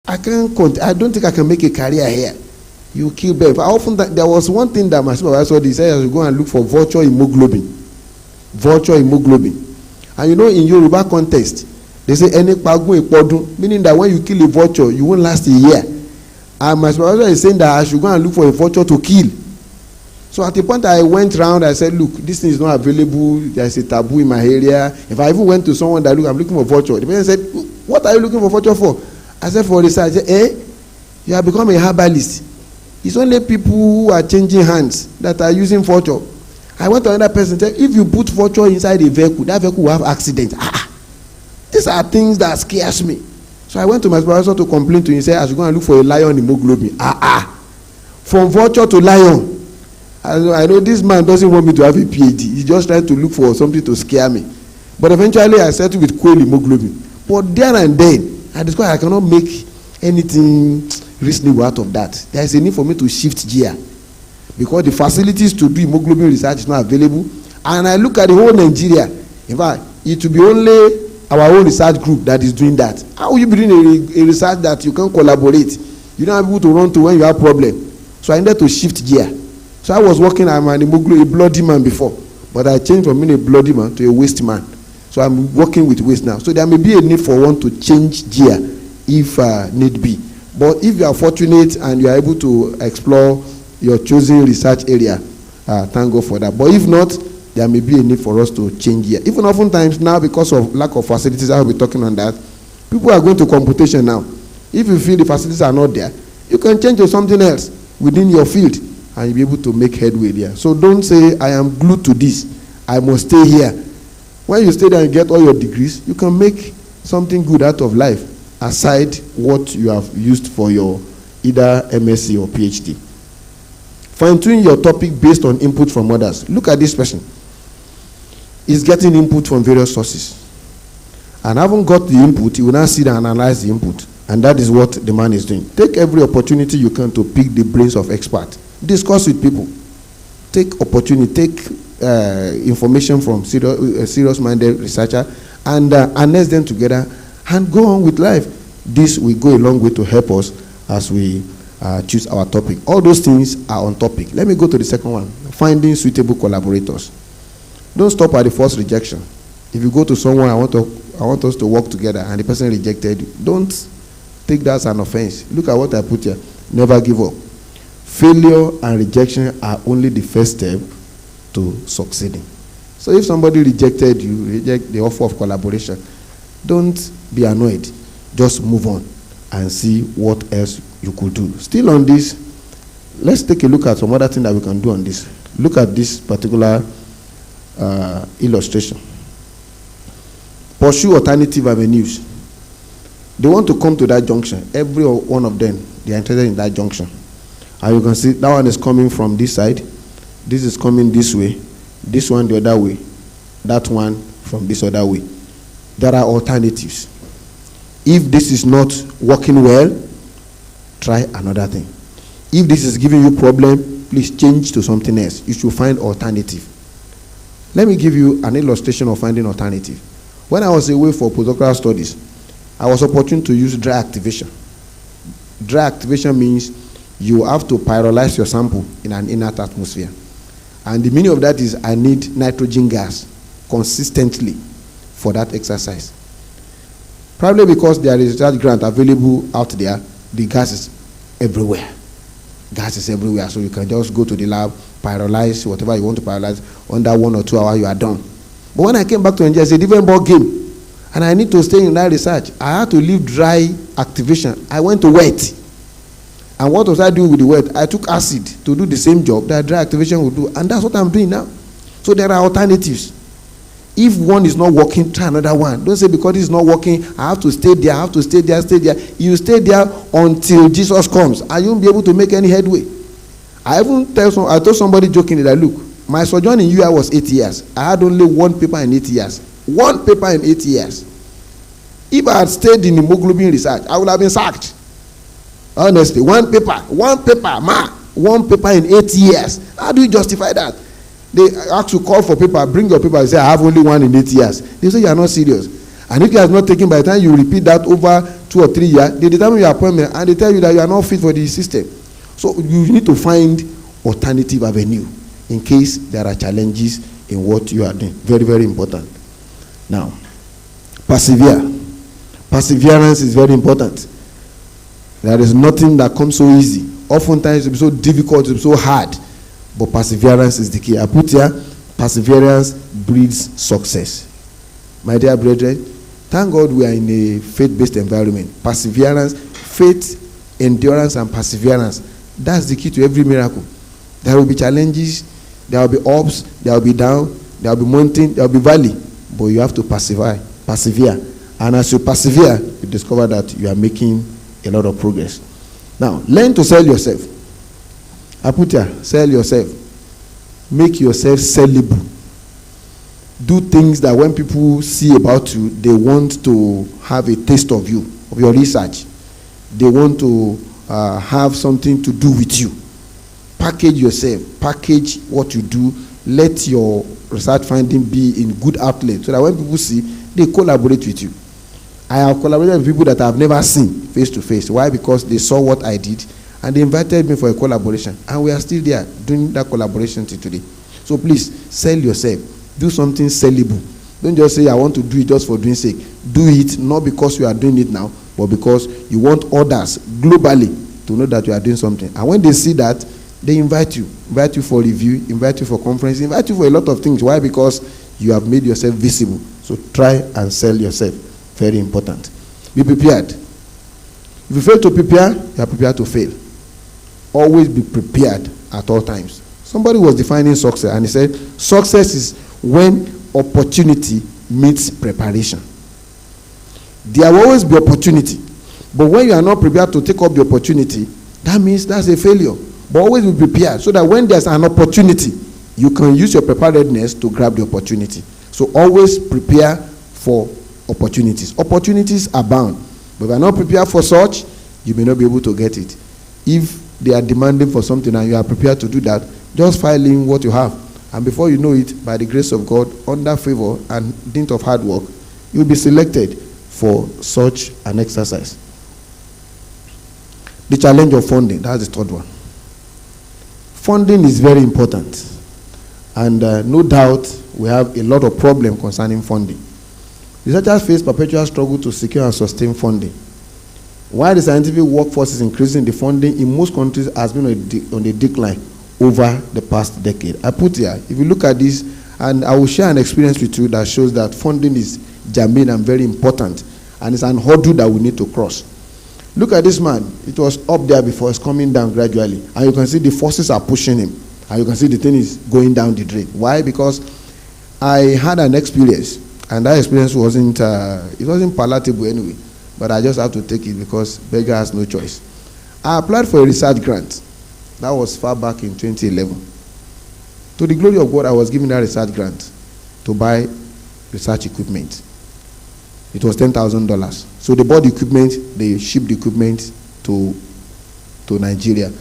I don't think I can make a career here. You kill birth. There was one thing that my supervisor said, I should go and look for virtual hemoglobin. Virtual hemoglobin. And you know, in Yoruba context, they say any pagun ipodun, meaning that when you kill a vulture, you won't last a year. And my supervisor is saying that I should go and look for a vulture to kill. So at the point I went round, I said, look, this thing is not available. There's a taboo in my area. If I even went to someone that, look, I'm looking for vulture. The person said, what are you looking for vulture for? I said, for research. I said, you have become a herbalist. It's only people who are changing hands that are using vulture. I went to another person and said, if you put vulture inside a vehicle, that vehicle will have accident. These are things that scares me. So I went to my supervisor to complain to him. He said, I should go and look for a lion hemoglobin. From vulture to lion. I know this man doesn't want me to have a PhD. He's just trying to look for something to scare me. But eventually I settled with quail hemoglobin. But there and then, I discovered I cannot make anything reasonable out of that. There is a need for me to shift gear. Because the facilities to do hemoglobin research is not available. And I look at the whole Nigeria. In fact, it will be only our own research group that is doing that. How will you be doing a research that you can collaborate? You don't have people to run to when you have problem. So I needed to shift gear. So I was working, I'm a bloody man before. But I changed from being a bloody man to a waste man. So I'm working with waste now. So there may be a need for one to change gear if need be. But if you are fortunate and you are able to explore your chosen research area, thank God for that. But if not, there may be a need for us to change gear. Even oftentimes now, because of lack of facilities, I will be talking on that, people are going to computation now. If you feel the facilities are not there, you can change to something else within your field and you'll be able to make headway there. So don't say, I am glued to this, I must stay here. When you stay there and get all your degrees, you can make something good out of life aside what you have used for your either MSc or PhD. Fine-tune your topic based on input from others. Look at this person. He's getting input from various sources. And having got the input, he will now sit and analyze the input. And that is what the man is doing. Take every opportunity you can to pick the brains of experts. Discuss with people. Take opportunity, take information from serious-minded researcher and harness them together and go on with life. This will go a long way to help us as we choose our topic. All those things are on topic. Let me go to the second one. Finding suitable collaborators. Don't stop at the first rejection. If you go to someone, I want us to work together, and the person rejected you, don't take that as an offense. Look at what I put here. Never give up. Failure and rejection are only the first step to succeeding. So if somebody rejected you, reject the offer of collaboration, don't be annoyed. Just move on and see what else you could do. Still on this, let's take a look at some other thing that we can do on this. Look at this particular illustration. Pursue alternative avenues. They want to come to that junction. Every one of them, they are interested in that junction. And you can see that one is coming from this side. This is coming this way. This one the other way. That one from this other way. There are alternatives. If this is not working well, try another thing. If this is giving you problem, please change to something else. You should find alternative. Let me give you an illustration of finding alternative. When I was away for postdoctoral studies, I was opportune to use dry activation. Dry activation means you have to pyrolyze your sample in an inert atmosphere. And the meaning of that is I need nitrogen gas consistently for that exercise. Probably because there is that grant available out there, the gas is everywhere. Gas is everywhere, so you can just go to the lab, pyrolyze whatever you want to pyrolyze. Under 1 or 2 hours, you are done. But when I came back to Nigeria, it's a different ball game. And I need to stay in that research. I had to leave dry activation. I went to wet. And what was I doing with the wet? I took acid to do the same job that dry activation would do. And that's what I'm doing now. So there are alternatives. If one is not working, try another one. Don't say because it's not working, I have to stay there, I have to stay there, stay there. You stay there until Jesus comes. And you won't be able to make any headway. I told somebody jokingly that, look, my sojourn in UI was 8 years. I had only one paper in 8 years. One paper in 8 years. If I had stayed in hemoglobin research, I would have been sacked. Honestly, one paper, one paper in 8 years. How do you justify that? They ask you call for paper, bring your paper, and say, I have only one in 8 years. They say, you are not serious. And if you are not taken, by the time you repeat that over 2 or 3 years, they determine your appointment and they tell you that you are not fit for the system. So you need to find alternative avenue in case there are challenges in what you are doing. Very, very important. Now, persevere. Perseverance is very important. There is nothing that comes so easy. Oftentimes it will be so difficult, it will be so hard. But perseverance is the key. I put here, perseverance breeds success. My dear brethren, thank God we are in a faith-based environment. Perseverance, faith, endurance, and perseverance. That's the key to every miracle. There will be challenges, there will be ups, there will be down, there will be mountain, there will be valley. But you have to persevere. And as you persevere, you discover that you are making a lot of progress. Now, learn to sell yourself. I put here, sell yourself. Make yourself sellable. Do things that when people see about you, they want to have a taste of you, of your research. They want to have something to do with you. Package yourself. Package what you do. Let your research finding be in good outlet so that when people see, they collaborate with you. I have collaborated with people that I have never seen face to face. Why? Because they saw what I did and they invited me for a collaboration. And we are still there doing that collaboration till today. So please, sell yourself. Do something sellable. Don't just say, I want to do it just for doing sake. Do it not because you are doing it now, but because you want others globally to know that you are doing something. And when they see that, they invite you for review, invite you for conference, invite you for a lot of things. Why? Because you have made yourself visible. So try and sell yourself. Very important. Be prepared. If you fail to prepare, you are prepared to fail. Always be prepared at all times. Somebody was defining success and he said, success is when opportunity meets preparation. There will always be opportunity. But when you are not prepared to take up the opportunity, that means that's a failure. But always be prepared so that when there's an opportunity, you can use your preparedness to grab the opportunity. So always prepare for opportunities. Opportunities abound. But if you are not prepared for such, you may not be able to get it. If they are demanding for something and you are prepared to do that, just file in what you have. And before you know it, by the grace of God, under favor and dint of hard work, you will be selected for such an exercise. The challenge of funding, that's the third one. Funding is very important. And no doubt we have a lot of problem concerning funding. Researchers face perpetual struggle to secure and sustain funding. While the scientific workforce is increasing, the funding in most countries has been on a decline over the past decade. I put here, if you look at this, and I will share an experience with you that shows that funding is germane and very important, and it's an hurdle that we need to cross. Look at this man. It was up there before, it's coming down gradually, and you can see the forces are pushing him, and you can see the thing is going down the drain. Why? Because I had an experience, and that experience wasn't palatable anyway, but I just have to take it because beggar has no choice. I applied for a research grant. That was far back in 2011. To the glory of God, I was given that research grant to buy research equipment. It was $10,000. So they bought the equipment, they shipped the equipment to Nigeria.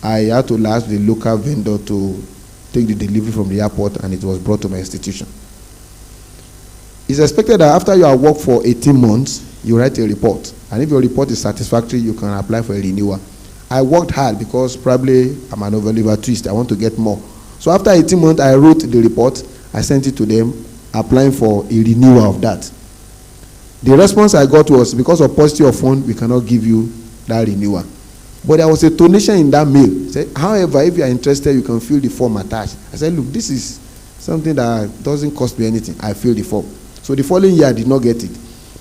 I had to ask the local vendor to take the delivery from the airport, and it was brought to my institution. It's expected that after you have worked for 18 months, you write a report. And if your report is satisfactory, you can apply for a renewal. I worked hard because probably I'm an overliver twist. I want to get more. So after 18 months, I wrote the report. I sent it to them, applying for a renewal of that. The response I got was, because of paucity of funds, we cannot give you that renewal. But there was a donation in that mail. Said, however, if you are interested, you can fill the form attached. I said, look, this is something that doesn't cost me anything. I filled the form. So the following year, I did not get it.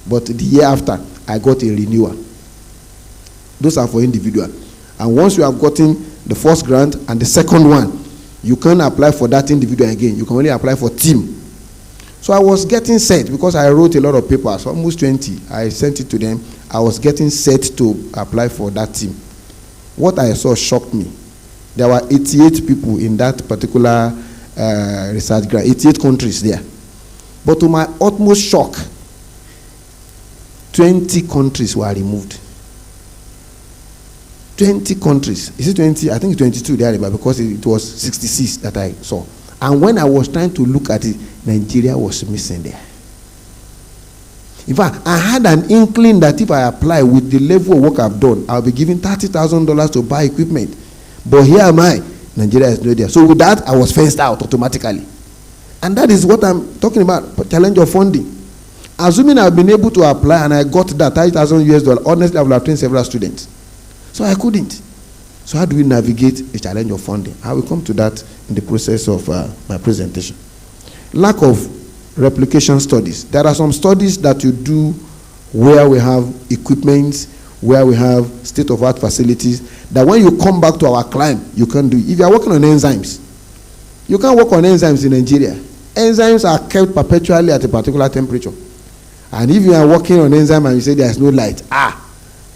But the year after, I got a renewal. Those are for individual. And once you have gotten the first grant and the second one, you can't apply for that individual again. You can only apply for team. So I was getting set because I wrote a lot of papers, almost 20. I sent it to them. I was getting set to apply for that team. What I saw shocked me. There were 88 people in that particular research grant, 88 countries there. But to my utmost shock, 20 countries were removed. 20 countries. Is it 20? I think it's 22 there, because it was 66 that I saw. And when I was trying to look at it, Nigeria was missing there. In fact, I had an inkling that if I apply with the level of work I've done, I'll be given $30,000 to buy equipment. But here am I, Nigeria is not there. So with that, I was fenced out automatically. And that is what I'm talking about, challenge of funding. Assuming I've been able to apply and I got that $30,000, honestly, I would have trained several students. So I couldn't. So how do we navigate a challenge of funding? I will come to that in the process of my presentation. Lack of replication studies. There are some studies that you do where we have equipment, where we have state-of-art facilities, that when you come back to our client, you can do. If you are working on enzymes, you can't work on enzymes in Nigeria. Enzymes are kept perpetually at a particular temperature. And if you are working on enzyme and you say there is no light,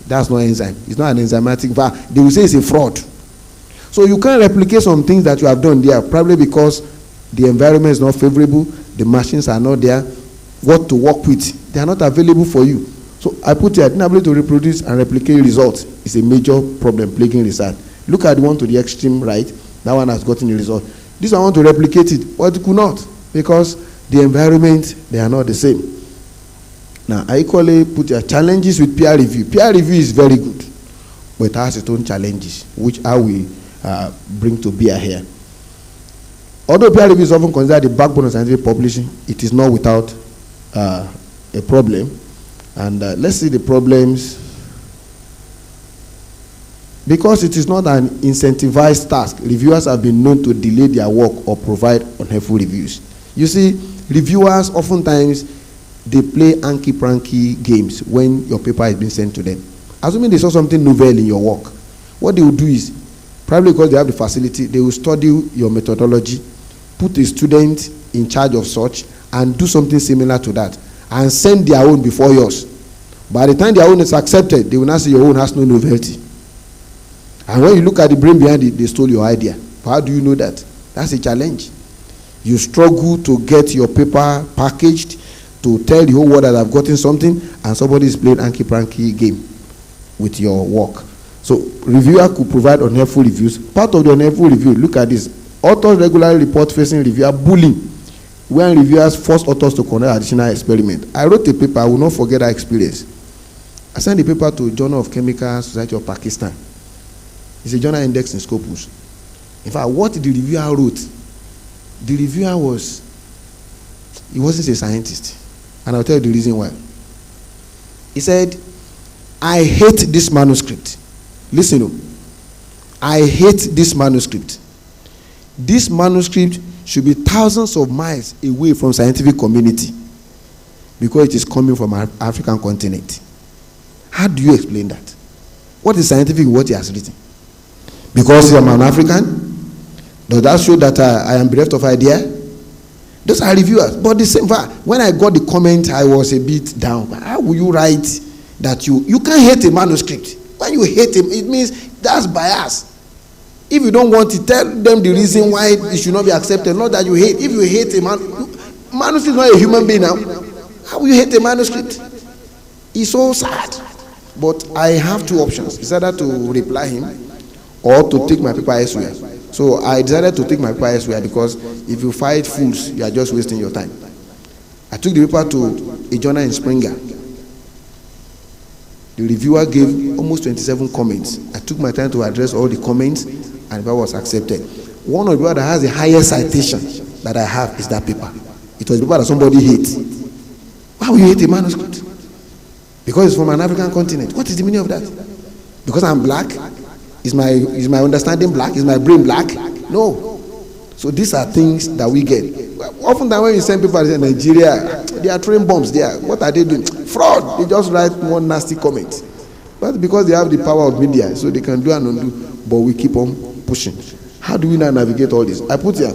that's not enzyme. It's not an enzymatic valve. They will say it's a fraud. So you can't replicate some things that you have done there, probably because the environment is not favorable, the machines are not there, what to work with, they are not available for you. So I put here, inability to reproduce and replicate results is a major problem plaguing research. Look at the one to the extreme right, that one has gotten a result. This one want to replicate it, but it could not, because the environment, they are not the same. Now, I equally put here challenges with peer review. Peer review is very good, but it has its own challenges, which I will bring to bear here. Although peer review is often considered the backbone of scientific publishing, it is not without a problem. And let's see the problems. Because it is not an incentivized task, reviewers have been known to delay their work or provide unhelpful reviews. You see, reviewers oftentimes, they play hanky-panky games when your paper is being sent to them. Assuming they saw something novel in your work, what they will do is, probably because they have the facility, they will study your methodology, put a student in charge of such, and do something similar to that, and send their own before yours. By the time their own is accepted, they will not say your own has no novelty. And when you look at the brain behind it, they stole your idea. But how do you know that? That's a challenge. You struggle to get your paper packaged, to tell the whole world that I've gotten something, and somebody is playing hanky-panky game with your work. So reviewer could provide unhelpful reviews. Part of the unhelpful review, look at this. Authors regularly report facing reviewer bullying when reviewers force authors to conduct additional experiment. I wrote a paper, I will not forget that experience. I sent the paper to Journal of Chemical Society of Pakistan. It's a journal index in Scopus. In fact, what the reviewer wrote, the reviewer he wasn't a scientist. And I'll tell you the reason why. He said, I hate this manuscript. Listen, I hate this manuscript. This manuscript should be thousands of miles away from scientific community because it is coming from our African continent. How do you explain that? What is scientific in what he has written? Because I'm an African? Does that show that I am bereft of idea? Those are reviewers. But the same fact, when I got the comment, I was a bit down. How will you write that you can't hate a manuscript? When you hate him, it means that's bias. If you don't want to tell them the reason why it should not be accepted, not that you hate. If you hate a manuscript is not a human being now. How will you hate a manuscript? It's so sad. But I have two options. It's either to reply him or to take my paper elsewhere. So I decided to take my paper elsewhere because if you fight fools, you are just wasting your time. I took the paper to a journal in Springer. The reviewer gave almost 27 comments. I took my time to address all the comments and the paper was accepted. One of the people that has the highest citation that I have is that paper. It was the paper that somebody hates. Why would you hate a manuscript? Because it's from an African continent. What is the meaning of that? Because I'm black? Is my understanding black? Is my brain black? No. So these are things that we get. Often when you send people to Nigeria, they are throwing bombs there. What are they doing? Fraud. They just write one nasty comment. But because they have the power of media, so they can do and undo. But we keep on pushing. How do we now navigate all this? I put here,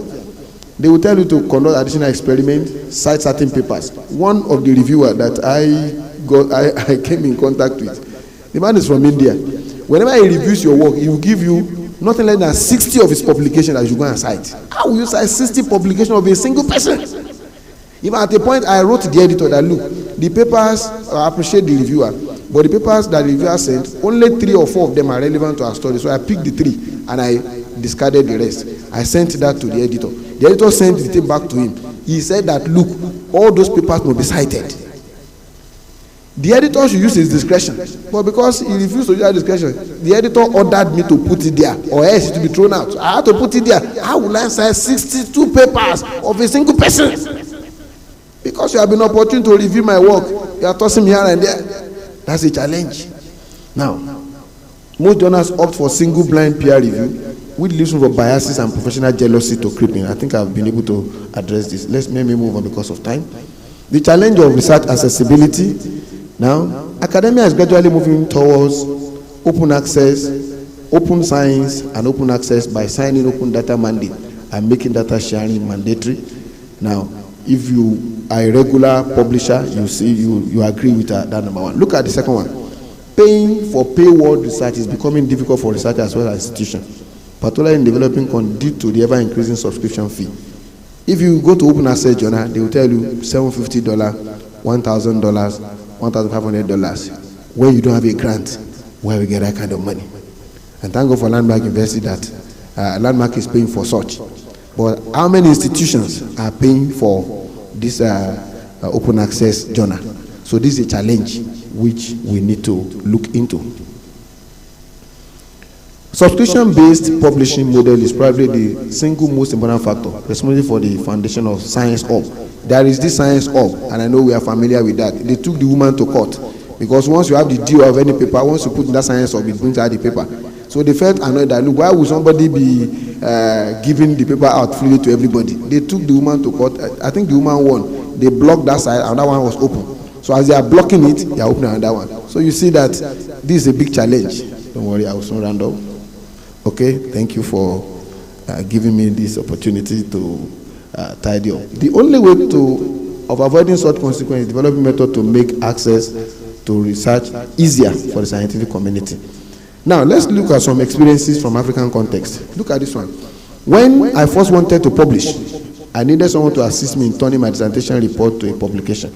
they will tell you to conduct additional experiment, cite certain papers. One of the reviewer that I came in contact with, the man is from India. Whenever he reviews your work, he will give you nothing less than 60 of his publications that you go and cite. How will you cite 60 publications of a single person? Even at a point, I wrote to the editor that, look, the papers, I appreciate the reviewer, but the papers that the reviewer sent, only 3 or 4 of them are relevant to our story. So I picked the 3 and I discarded the rest. I sent that to the editor. The editor sent the thing back to him. He said that, look, all those papers must be cited. The editor should use his discretion, but because he refused to use his discretion, the editor ordered me to put it there, or else it to be thrown out. I had to put it there. How will I sign 62 papers of a single person? Because you have been opportune to review my work, you are tossing me here and there. That's a challenge. Now, most journals opt for single blind peer review, which leaves room for biases and professional jealousy to creep in. I think I've been able to address this. Let me move on because of time. The challenge of research accessibility. Now, academia is gradually moving towards open access, open science, and open access by signing open data mandate and making data sharing mandatory. Now, if you are a regular publisher, you agree with that number one. Look at the second one. Paying for paywall research is becoming difficult for researchers as well as institutions, particularly in developing countries due to the ever-increasing subscription fee. If you go to open access journal, they will tell you $750, $1,000, $1,500. When you don't have a grant, where we get that kind of money? And thank God for Landmark University that Landmark is paying for such. But how many institutions are paying for this open access journal? So this is a challenge which we need to look into. Subscription-based publishing model is probably the single most important factor, especially for the foundation of Science Hub. There is this Science Hub, and I know we are familiar with that. They took the woman to court, because once you have the due of any paper, once you put in that Science Hub, it brings out the paper. So they felt annoyed that, look, why would somebody be giving the paper out freely to everybody? They took the woman to court. I think the woman won. They blocked that side, and that one was open. So as they are blocking it, they are opening another one. So you see that this is a big challenge. Don't worry, I will soon round up. Okay, thank you for giving me this opportunity to tidy up. The only way of avoiding such consequences is developing method to make access to research easier for the scientific community. Now, let's look at some experiences from African context. Look at this one. When I first wanted to publish, I needed someone to assist me in turning my dissertation report to a publication.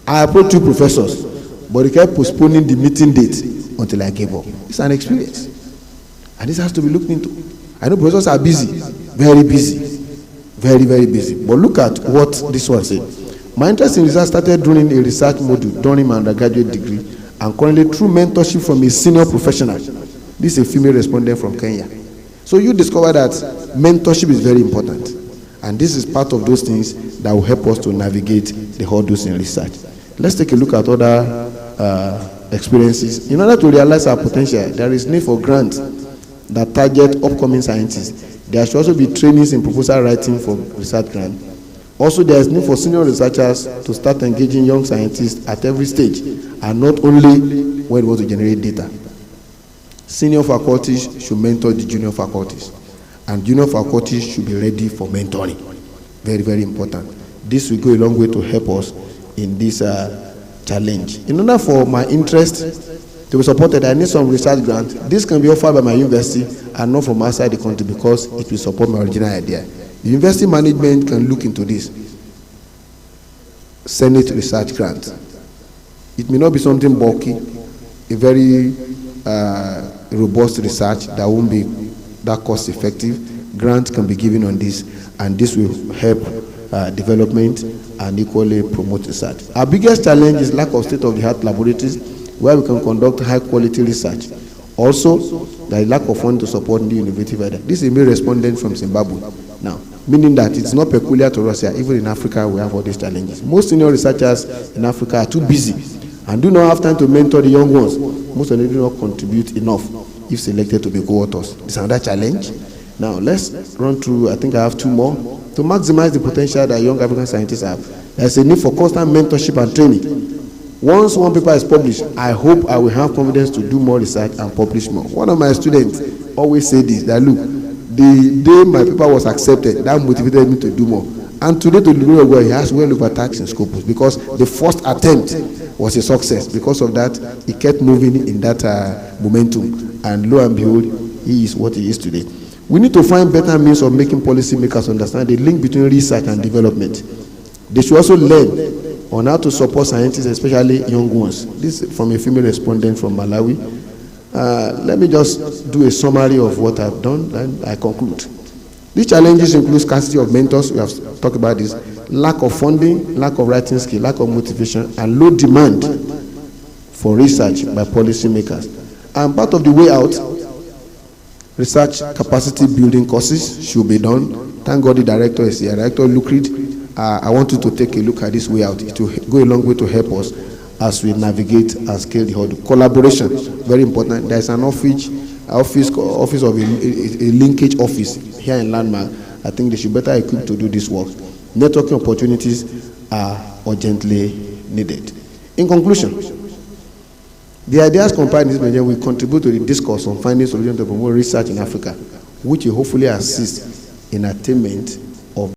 I approached 2 professors, but they kept postponing the meeting date until I gave up. It's an experience. And this has to be looked into. I know professors are busy, very busy, very, very busy. But look at what this one said. My interest in research started during a research module during my undergraduate degree, and currently through mentorship from a senior professional. This is a female respondent from Kenya. So you discover that mentorship is very important. And this is part of those things that will help us to navigate the hurdles in research. Let's take a look at other experiences. In order to realize our potential, there is need for grants that target upcoming scientists. There should also be trainings in proposal writing for research grant. Also, there is need for senior researchers to start engaging young scientists at every stage, and not only when we want to generate data. Senior faculties should mentor the junior faculties, and junior faculties should be ready for mentoring. Very, very important. This will go a long way to help us in this challenge. In order for my interest to be supported, I need some research grant. This can be offered by my university and not from outside the country, because it will support my original idea. The university management can look into this. Senate research grant. It may not be something bulky, a very robust research that won't be that cost effective. Grants can be given on this, and this will help development and equally promote research. Our biggest challenge is lack of state-of-the-art laboratories where we can conduct high-quality research. Also, there is lack of funding to support new innovative ideas. This is a male respondent from Zimbabwe. Now, meaning that it's not peculiar to us here. Even in Africa, we have all these challenges. Most senior researchers in Africa are too busy and do not have time to mentor the young ones. Most of them do not contribute enough if selected to be co-authors. It's another challenge. Now, let's run through, I think I have 2 more. To maximize the potential that young African scientists have, there's a need for constant mentorship and training. Once one paper is published, I hope I will have confidence to do more research and publish more. One of my students always say this, that look, the day my paper was accepted, that motivated me to do more. And today, to the glory of God, he has well over tax in Scopus, because the first attempt was a success. Because of that, he kept moving in that momentum. And lo and behold, he is what he is today. We need to find better means of making policymakers understand the link between research and development. They should also learn on how to support scientists, especially young ones. This is from a female respondent from Malawi. Let me just do a summary of what I've done, and I conclude. These challenges include scarcity of mentors, we have talked about this, lack of funding, lack of writing skill, lack of motivation, and low demand for research by policymakers. And part of the way out, research capacity building courses should be done. Thank God the director is here. Director Lucrid, I want you to take a look at this way out. It will go a long way to help us as we navigate and scale the hurdle. Collaboration, very important. There is an office of a linkage office here in Landmark. I think they should better equip to do this work. Networking opportunities are urgently needed. In conclusion, the ideas compiled in this measure will contribute to the discourse on finding solutions to promote research in Africa, which will hopefully assist in attainment